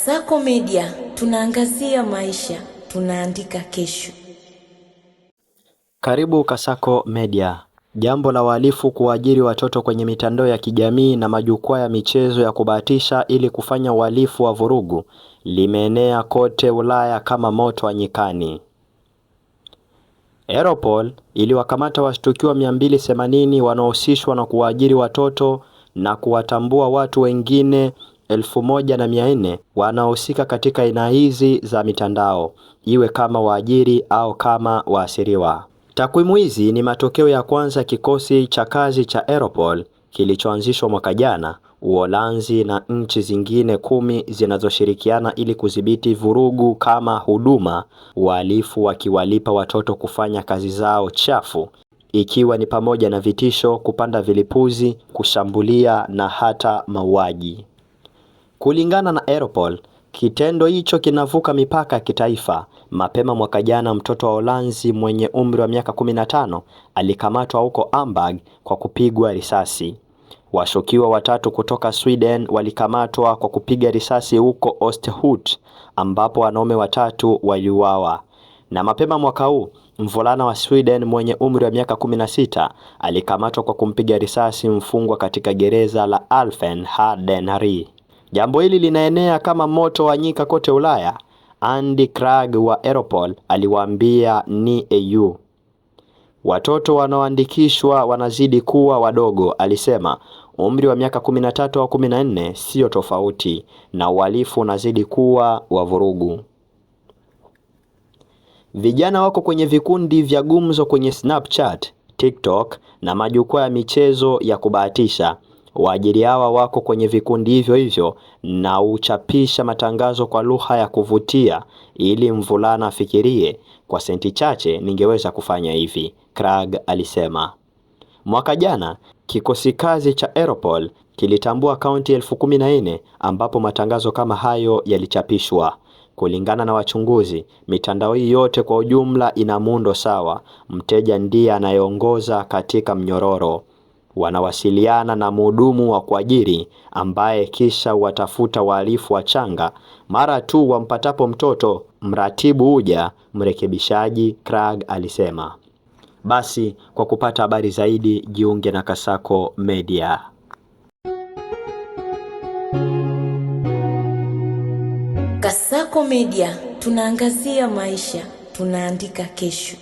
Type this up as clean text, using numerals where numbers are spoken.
Kasako Media, tunaangazia maisha, tunaandika kesho. Karibu Kasako Media. Jambo la wahalifu kuajiri watoto kwenye mitandao ya kijamii na majukwaa ya michezo ya kubahatisha ili kufanya uhalifu wa vurugu limeenea kote Ulaya kama moto wa nyikani. Europol iliwakamata washtakiwa 280 wanaohusishwa na kuwaajiri watoto na kuwatambua watu wengine 1400 wanaohusika katika aina hizi za mitandao, iwe kama waajiri au kama waasiriwa. Takwimu hizi ni matokeo ya kwanza kikosi cha kazi cha Europol kilichoanzishwa mwaka jana, Uholanzi na nchi zingine 10 zinazoshirikiana ili kudhibiti vurugu kama huduma, wahalifu wakiwalipa watoto kufanya kazi zao chafu, ikiwa ni pamoja na vitisho, kupanda vilipuzi, kushambulia na hata mauaji. Kulingana na Europol, kitendo hicho kinavuka mipaka ya kitaifa. Mapema mwaka jana, mtoto wa Uholanzi mwenye umri wa miaka 15 alikamatwa huko Hamburg kwa kupigwa risasi. Washukiwa watatu kutoka Sweden walikamatwa kwa kupiga risasi huko Oosterhout, ambapo wanaume watatu waliuawa. Na mapema mwaka huu, mvulana wa Sweden mwenye umri wa miaka 16 alikamatwa kwa kumpiga risasi mfungwa katika gereza la Alphen-aan-den-Rijn. Jambo hili linaenea kama moto wa nyika kote Ulaya. Andy Krag wa Europol aliwaambia ni EU, watoto wanaoandikishwa wanazidi kuwa wadogo. Alisema umri wa miaka 13 au 14 sio tofauti, na uhalifu unazidi kuwa wa vurugu. Vijana wako kwenye vikundi vya gumzo kwenye Snapchat, TikTok na majukwaa ya michezo ya kubahatisha. Waajiri hawa wako kwenye vikundi hivyo na huchapisha matangazo kwa lugha ya kuvutia ili mvulana afikirie, kwa senti chache ningeweza kufanya hivi, Krag alisema. Mwaka jana, kikosi kazi cha Europol kilitambua akaunti 14,000 ambapo matangazo kama hayo yalichapishwa. Kulingana na wachunguzi, mitandao hii yote kwa ujumla ina muundo sawa. Mteja ndiye anayeongoza katika mnyororo. Wanawasiliana na mhudumu wa kuajiri ambaye kisha watafuta wahalifu wachanga. Mara tu wampatapo mtoto, mratibu huja, mrekebishaji, Krag alisema. Basi kwa kupata habari zaidi, jiunge na Kasako Media. Kasako Media, tunaangazia maisha, tunaandika kesho.